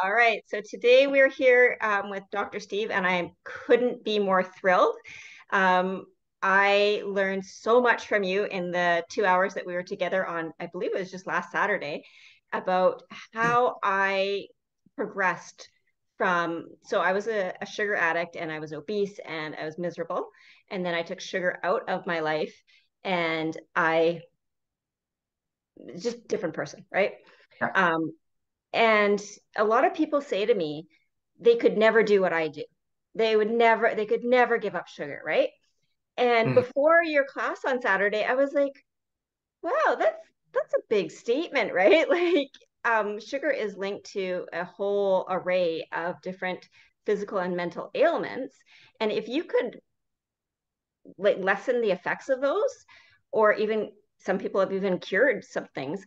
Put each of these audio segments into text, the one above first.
All right. So today we're here with Dr. Steve, and I couldn't be more thrilled. Um, I learned so much from you in the 2 hours that we were together on, I believe it was just last Saturday, about how I progressed from, so I was a sugar addict and I was obese and I was miserable. And then I took sugar out of my life and I just different person, right? Yeah. Um, and a lot of people say to me, they could never do what I do. They could never give up sugar, right? And Mm. before your class on Saturday, I was like, wow, that's a big statement, right? Like, sugar is linked to a whole array of different physical and mental ailments. And if you could like lessen the effects of those, or even some people have even cured some things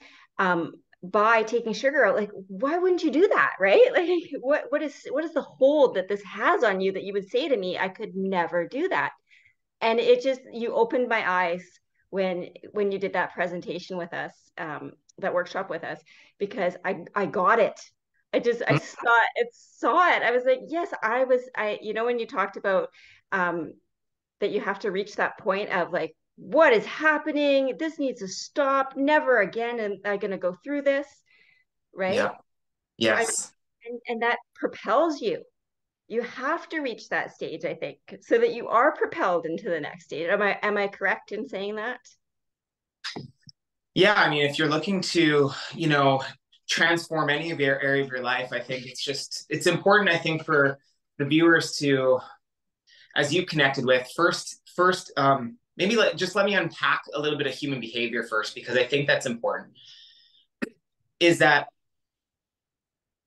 by taking sugar out. Like, why wouldn't you do that, right? Like, what is the hold that this has on you that you would say to me, I could never do that? And it just you opened my eyes when you did that presentation with us, that workshop with us, because I got it. I Mm. saw it. I was like, yes, I when you talked about um that you have to reach that point of like, what is happening? This needs to stop. Never again am I going to go through this, right? Yeah. I Yes. and that propels you. You have to reach that stage, I think, so that you are propelled into the next stage. Am I correct in saying that? Yeah. I mean, if you're looking to, transform any of your area of your life, I think it's important, I think, for the viewers to, as you connected with, first, maybe just let me unpack a little bit of human behavior first, because I think that's important. Is that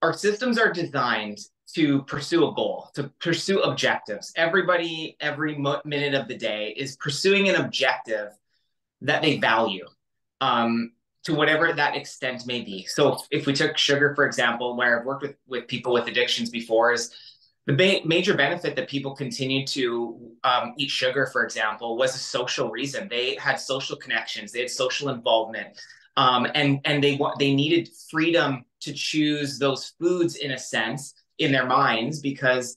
our systems are designed to pursue a goal, to pursue objectives. Everybody, every minute of the day is pursuing an objective that they value, um, to whatever that extent may be. So if we took sugar, for example, where I've worked with people with addictions before, is the major benefit that people continue to eat sugar, for example, was a social reason. They had social connections, they had social involvement, and they needed freedom to choose those foods in a sense in their minds, because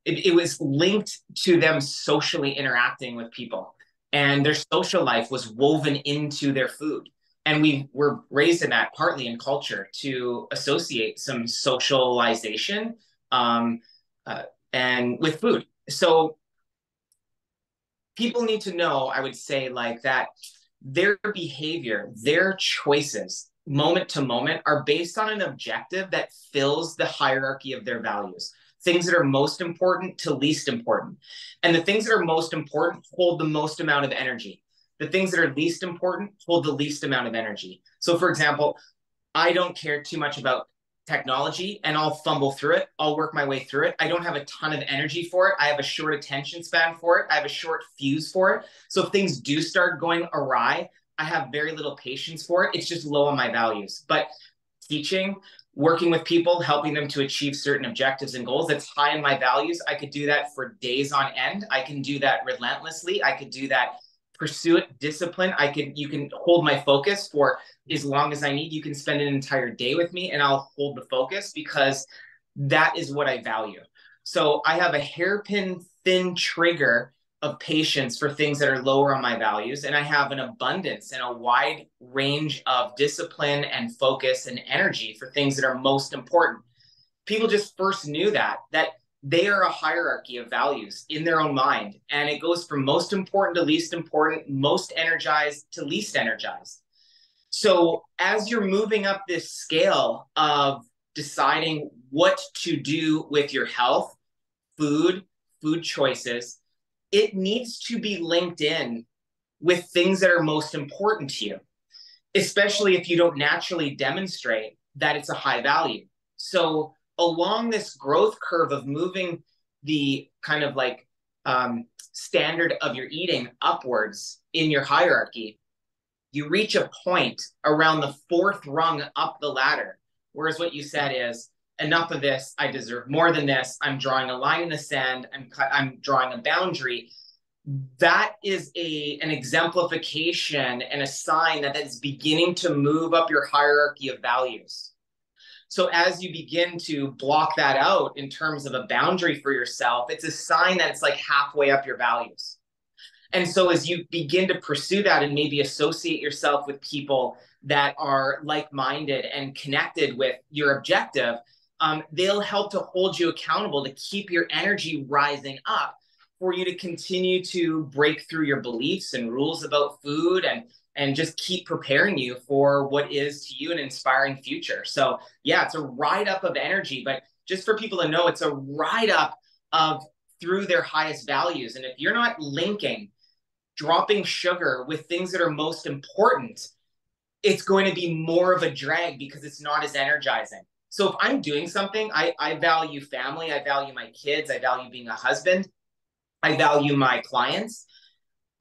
it was linked to them socially interacting with people, and their social life was woven into their food. And we were raised in that, partly in culture, to associate some socialization, um, uh, and with food. So people need to know, I would say, like that their behavior, their choices, moment to moment, are based on an objective that fills the hierarchy of their values. Things that are most important to least important. And the things that are most important hold the most amount of energy. The things that are least important hold the least amount of energy. So, for example, I don't care too much about technology, and I'll fumble through it. I'll work my way through it. I don't have a ton of energy for it. I have a short attention span for it. I have a short fuse for it. So if things do start going awry, I have very little patience for it. It's just low on my values. But teaching, working with people, helping them to achieve certain objectives and goals, that's high in my values. I could do that for days on end. I can do that relentlessly. I could do that, pursue it, discipline. You can hold my focus for as long as I need. You can spend an entire day with me and I'll hold the focus, because that is what I value. So I have a hairpin thin trigger of patience for things that are lower on my values. And I have an abundance and a wide range of discipline and focus and energy for things that are most important. People just first knew that they are a hierarchy of values in their own mind. And it goes from most important to least important, most energized to least energized. So as you're moving up this scale of deciding what to do with your health, food, food choices, it needs to be linked in with things that are most important to you, especially if you don't naturally demonstrate that it's a high value. So along this growth curve of moving the kind of like standard of your eating upwards in your hierarchy, you reach a point around the fourth rung up the ladder. Whereas what you said is, enough of this, I deserve more than this. I'm drawing a line in the sand. I'm drawing a boundary. That is an exemplification and a sign that is beginning to move up your hierarchy of values. So as you begin to block that out in terms of a boundary for yourself, it's a sign that it's like halfway up your values. And so as you begin to pursue that and maybe associate yourself with people that are like-minded and connected with your objective, they'll help to hold you accountable to keep your energy rising up for you to continue to break through your beliefs and rules about food and just keep preparing you for what is to you an inspiring future. So yeah, it's a ride up of energy, but just for people to know, it's a ride up of through their highest values. And if you're not linking dropping sugar with things that are most important, it's going to be more of a drag because it's not as energizing. So if I'm doing something, I value family, I value my kids, I value being a husband, I value my clients.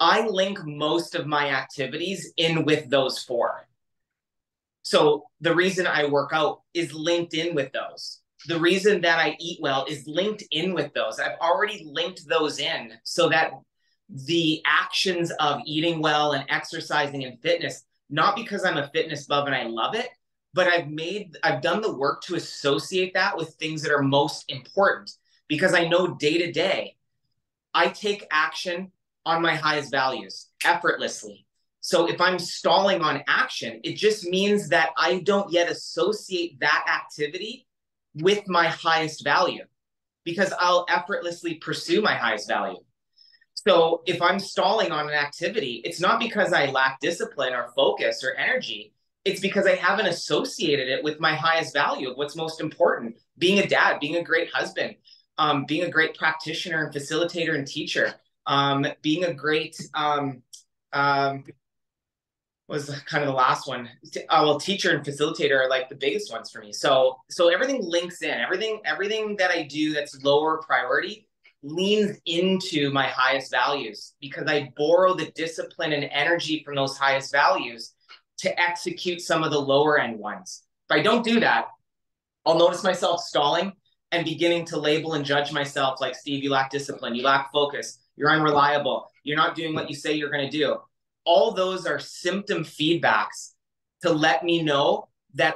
I link most of my activities in with those four. So the reason I work out is linked in with those. The reason that I eat well is linked in with those. I've already linked those in so that the actions of eating well and exercising and fitness, not because I'm a fitness buff and I love it, but I've done the work to associate that with things that are most important because I know day to day, I take action on my highest values effortlessly. So if I'm stalling on action, it just means that I don't yet associate that activity with my highest value because I'll effortlessly pursue my highest value. So if I'm stalling on an activity, it's not because I lack discipline or focus or energy. It's because I haven't associated it with my highest value of what's most important. Being a dad, being a great husband, being a great practitioner and facilitator and teacher, being a great, was kind of the last one. Well, teacher and facilitator are like the biggest ones for me. So everything links in. Everything that I do that's lower priority leans into my highest values because I borrow the discipline and energy from those highest values to execute some of the lower end ones. If I don't do that, I'll notice myself stalling and beginning to label and judge myself like, Steve, you lack discipline, you lack focus, you're unreliable, you're not doing what you say you're going to do. All those are symptom feedbacks to let me know that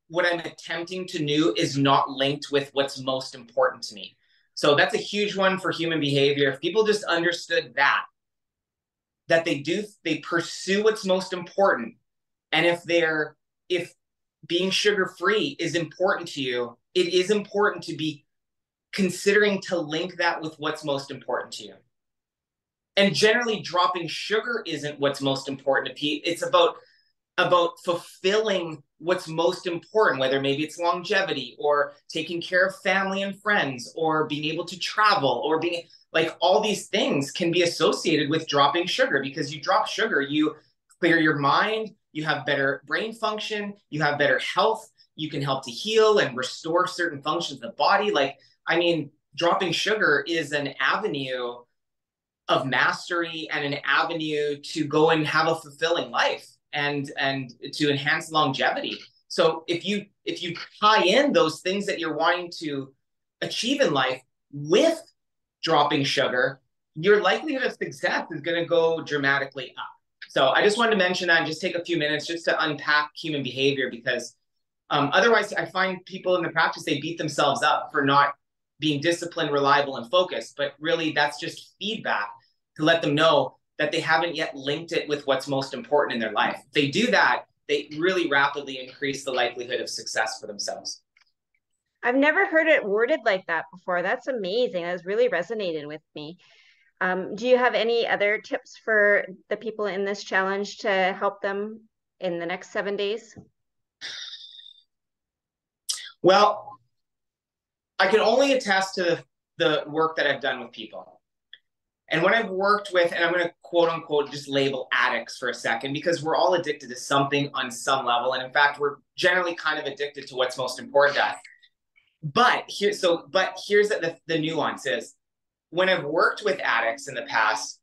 what I'm attempting to do is not linked with what's most important to me. So that's a huge one for human behavior. If people just understood that they pursue what's most important. And if being sugar-free is important to you, it is important to be considering to link that with what's most important to you. And generally dropping sugar isn't what's most important to people. It's about fulfilling what's most important, whether maybe it's longevity or taking care of family and friends or being able to travel or being like all these things can be associated with dropping sugar because you drop sugar, you clear your mind, you have better brain function, you have better health, you can help to heal and restore certain functions of the body. Like, I mean, dropping sugar is an avenue of mastery and an avenue to go and have a fulfilling life and to enhance longevity. So if you tie in those things that you're wanting to achieve in life with dropping sugar, your likelihood of success is going to go dramatically up. So I just wanted to mention that and just take a few minutes just to unpack human behavior because otherwise I find people in the practice, they beat themselves up for not being disciplined, reliable, and focused. But really that's just feedback to let them know that they haven't yet linked it with what's most important in their life. If they do that, they really rapidly increase the likelihood of success for themselves. I've never heard it worded like that before. That's amazing. That's really resonated with me. Do you have any other tips for the people in this challenge to help them in the next 7 days? Well, I can only attest to the work that I've done with people. And when I've worked with, and I'm going to quote unquote just label addicts for a second, because we're all addicted to something on some level. And in fact, we're generally kind of addicted to what's most important to us. But here's the nuance is when I've worked with addicts in the past,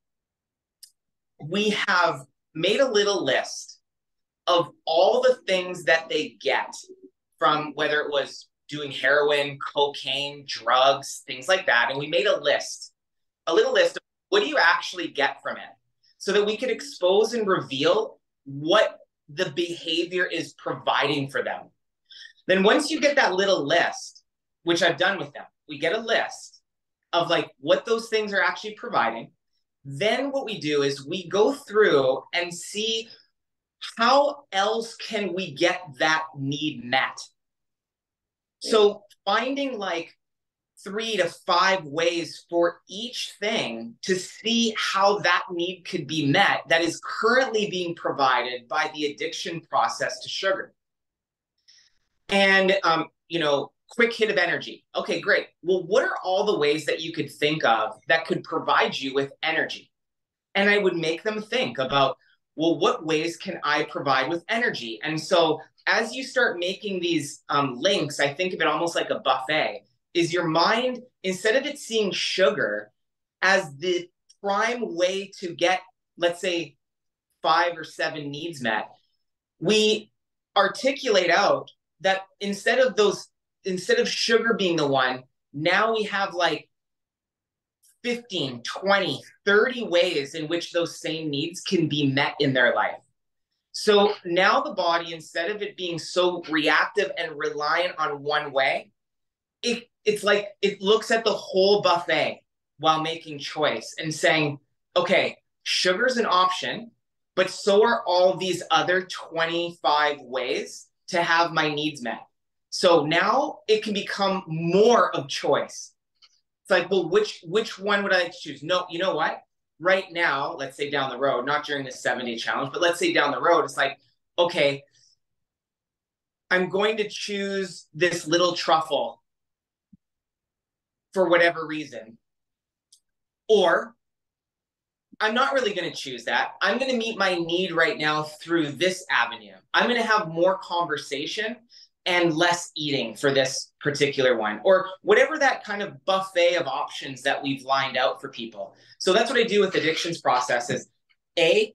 we have made a little list of all the things that they get from whether it was doing heroin, cocaine, drugs, things like that. And we made a little list of what do you actually get from it so that we could expose and reveal what the behavior is providing for them. Then once you get that little list, which I've done with them, we get a list of like what those things are actually providing. Then what we do is we go through and see how else can we get that need met. So finding like 3 to 5 ways for each thing to see how that need could be met that is currently being provided by the addiction process to sugar. And, quick hit of energy. Okay, great. Well, what are all the ways that you could think of that could provide you with energy? And I would make them think about, well, what ways can I provide with energy? And so as you start making these links, I think of it almost like a buffet. Is your mind, instead of it seeing sugar as the prime way to get, let's say, 5 or 7 needs met, we articulate out that instead of sugar being the one, now we have like 15, 20, 30 ways in which those same needs can be met in their life. So now the body, instead of it being so reactive and reliant on one way, it's like it looks at the whole buffet while making choice and saying, okay, sugar's an option, but so are all these other 25 ways to have my needs met. So now it can become more of choice. It's like, well, which one would I choose? No, you know what? Right now, let's say down the road, not during this 7-day challenge, but let's say down the road, it's like, okay, I'm going to choose this little truffle for whatever reason. Or I'm not really going to choose that. I'm going to meet my need right now through this avenue. I'm going to have more conversation and less eating for this particular one, or whatever that kind of buffet of options that we've lined out for people. So that's what I do with addictions process is, A,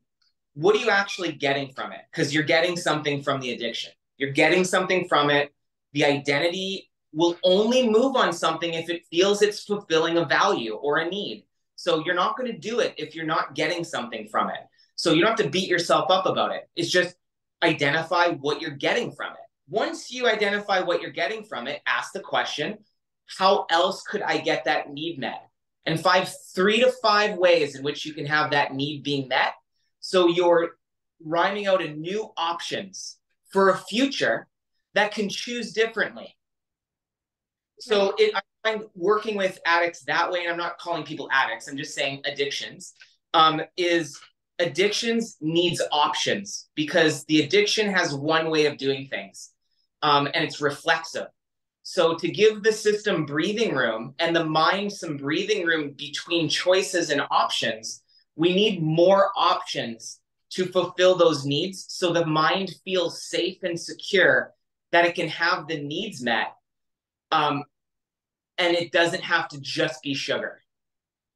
what are you actually getting from it? Because you're getting something from the addiction. You're getting something from it. The identity will only move on something if it feels it's fulfilling a value or a need. So you're not going to do it if you're not getting something from it. So you don't have to beat yourself up about it. It's just identify what you're getting from it. Once you identify what you're getting from it, ask the question, how else could I get that need met? And 3 to 5 ways in which you can have that need being met. So you're rhyming out a new options for a future that can choose differently. So I find working with addicts that way, and I'm not calling people addicts, I'm just saying addictions, is addictions needs options because the addiction has one way of doing things, and it's reflexive. So to give the system breathing room and the mind some breathing room between choices and options, we need more options to fulfill those needs so the mind feels safe and secure that it can have the needs met. And it doesn't have to just be sugar.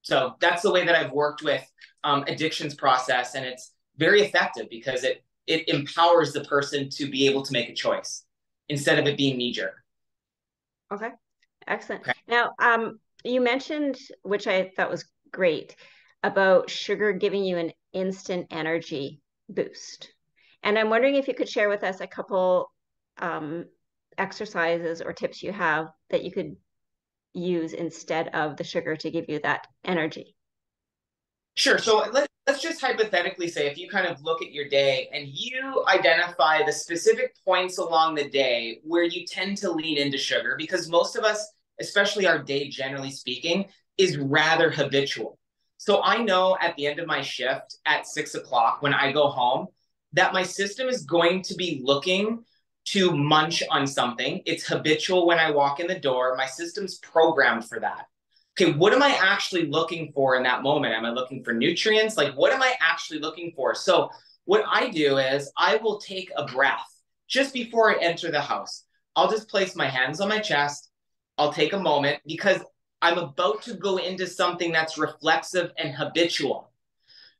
So that's the way that I've worked with addictions process, and it's very effective because it empowers the person to be able to make a choice instead of it being knee-jerk. Okay, excellent. Okay. Now, you mentioned, which I thought was great, about sugar giving you an instant energy boost. And I'm wondering if you could share with us a couple exercises or tips you have that you could use instead of the sugar to give you that energy. Sure. So let's just hypothetically say if you kind of look at your day and you identify the specific points along the day where you tend to lean into sugar, because most of us, especially our day, generally speaking, is rather habitual. So I know at the end of my shift at 6 o'clock when I go home that my system is going to be looking to munch on something. It's habitual when I walk in the door. My system's programmed for that. Okay, what am I actually looking for in that moment? Am I looking for nutrients? Like, what am I actually looking for? So what I do is I will take a breath just before I enter the house. I'll just place my hands on my chest. I'll take a moment because I'm about to go into something that's reflexive and habitual.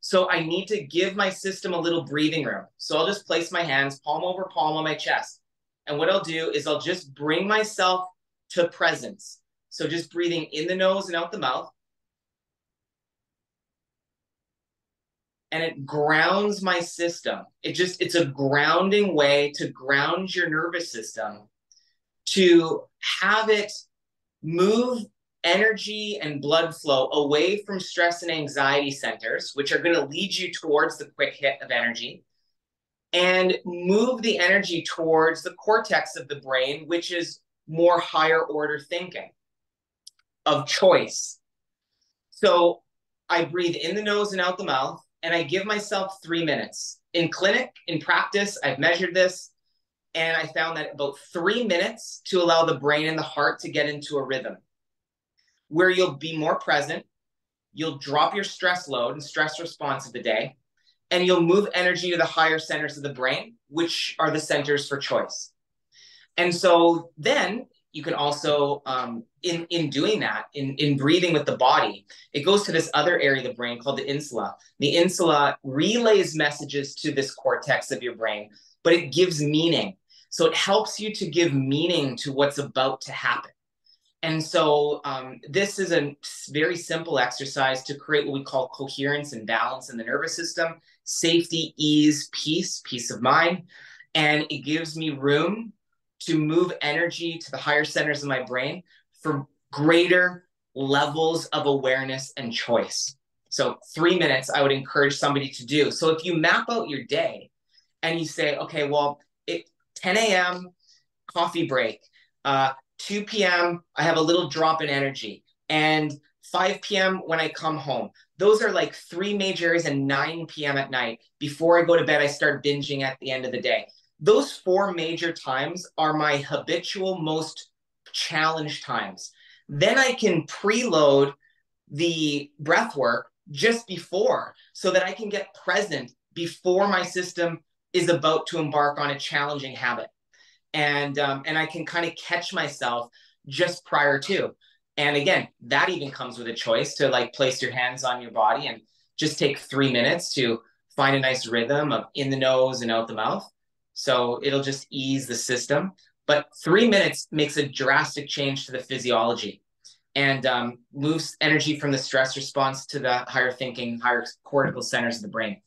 So I need to give my system a little breathing room. So I'll just place my hands palm over palm on my chest. And what I'll do is I'll just bring myself to presence. So just breathing in the nose and out the mouth. And it grounds my system. It's a grounding way to ground your nervous system to have it move energy and blood flow away from stress and anxiety centers, which are going to lead you towards the quick hit of energy, and move the energy towards the cortex of the brain, which is more higher order thinking of choice. So I breathe in the nose and out the mouth, and I give myself 3 minutes. In clinic, in practice, I've measured this, and I found that about 3 minutes to allow the brain and the heart to get into a rhythm where you'll be more present, you'll drop your stress load and stress response of the day, and you'll move energy to the higher centers of the brain, which are the centers for choice. And so then you can also, in doing that, in breathing with the body, it goes to this other area of the brain called the insula. The insula relays messages to this cortex of your brain, but it gives meaning. So it helps you to give meaning to what's about to happen. And so this is a very simple exercise to create what we call coherence and balance in the nervous system, safety, ease, peace of mind. And it gives me room to move energy to the higher centers of my brain for greater levels of awareness and choice. So 3 minutes, I would encourage somebody to do. So if you map out your day and you say, okay, well, 10 a.m., coffee break, 2 p.m., I have a little drop in energy, and 5 p.m. when I come home. Those are like 3 major areas, and 9 p.m. at night. Before I go to bed, I start binging at the end of the day. Those 4 major times are my habitual most challenge times. Then I can preload the breath work just before so that I can get present before my system is about to embark on a challenging habit. And I can kind of catch myself just prior to. And again, that even comes with a choice to like place your hands on your body and just take 3 minutes to find a nice rhythm of in the nose and out the mouth. So it'll just ease the system. But 3 minutes makes a drastic change to the physiology and moves energy from the stress response to the higher thinking, higher cortical centers of the brain.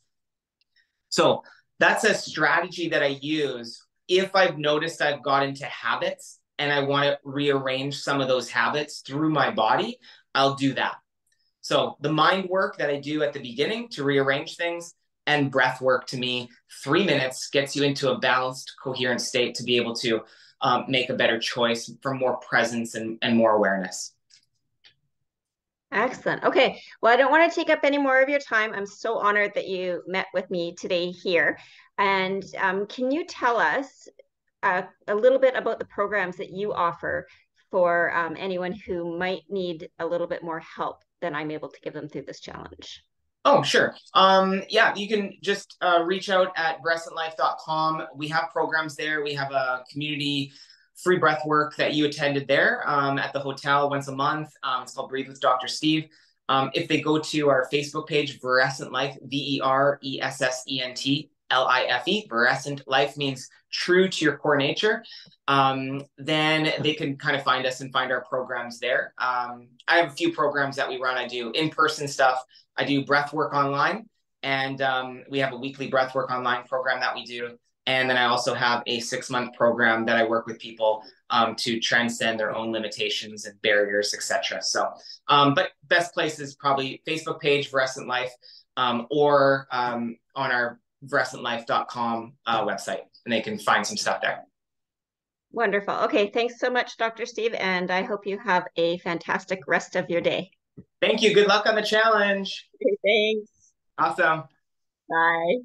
So that's a strategy that I use if I've noticed I've got into habits and I want to rearrange some of those habits through my body. I'll do that. So the mind work that I do at the beginning to rearrange things, and breath work, to me, 3 minutes gets you into a balanced, coherent state to be able to make a better choice for more presence and more awareness. Excellent. Okay. Well, I don't want to take up any more of your time. I'm so honored that you met with me today here. And can you tell us a little bit about the programs that you offer for anyone who might need a little bit more help than I'm able to give them through this challenge? Oh, sure. Yeah, you can just reach out at breastandlife.com. We have programs there. We have a community free breath work that you attended there at the hotel once a month. It's called Breathe with Dr. Steve. If they go to our Facebook page, Verescent Life, VERESSENT Verescent Life means true to your core nature. Then they can kind of find us and find our programs there. I have a few programs that we run. I do in-person stuff. I do breath work online, and we have a weekly breath work online program that we do. And then I also have a 6-month program that I work with people to transcend their own limitations and barriers, etc. So, but best place is probably Facebook page, Verescent Life, or on our verescentlife.com website, and they can find some stuff there. Wonderful. Okay. Thanks so much, Dr. Steve. And I hope you have a fantastic rest of your day. Thank you. Good luck on the challenge. Okay, thanks. Awesome. Bye.